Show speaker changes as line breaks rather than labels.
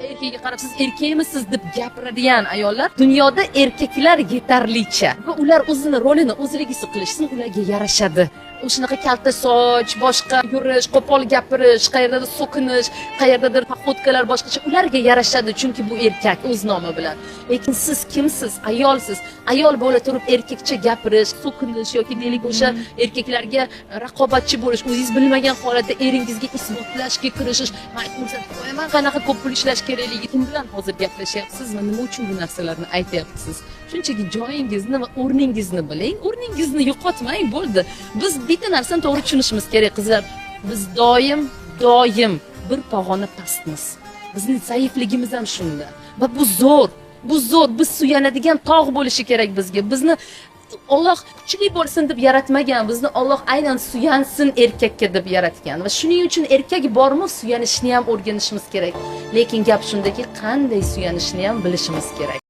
Erkakga qarab siz erkakmisiz deb gapiradigan ayollar dunyoda erkaklar yetarlicha va ular o'zini rolini o'zligisi qilishsin, ularga yarashadi. O'shanaqa kalta soch, boshqa yurish, qo'pol gapirish, qayerdadir so'kinish, qayerdadir poxodkalar boshqacha ularga yarashadi, chunki bu erkak o'z nomi bilan. Lekin siz kimsiz? Ayolsiz. Ayol bo'la turib erkakcha gapirish, so'kinish yoki deylik o'sha erkaklarga raqobatchi bo'lish, o'zingiz bilmagan holatda eringizga isbotlashga kirishish, man qanaqa ko'p pul ishlash kerakligi kim bilan hozir gaplashyapsizmi? Nima uchun bu narsalarni aytyapsiz? Shunchaki joyingizni va o'rningizni biling, o'rningizni yo'qotmang, bo'ldi. Biz bitta narsani to'g'ri tushunishimiz kerak, qizlar. Biz doim bir pog'ona pastmiz. Bizning zaifligimiz ham shunda. Va bu zo'r. Bu zo'r. Biz suyanadigan tog' bo'lishi kerak bizga. Bizni Alloh kuchli bo'lsin deb yaratmagan. Bizni Alloh aynan suyansin erkakka deb yaratgan. Va shuning uchun erkak bormi, suyanishni ham o'rganishimiz kerak. Lekin gap shundaki, qanday suyanishni ham bilishimiz kerak.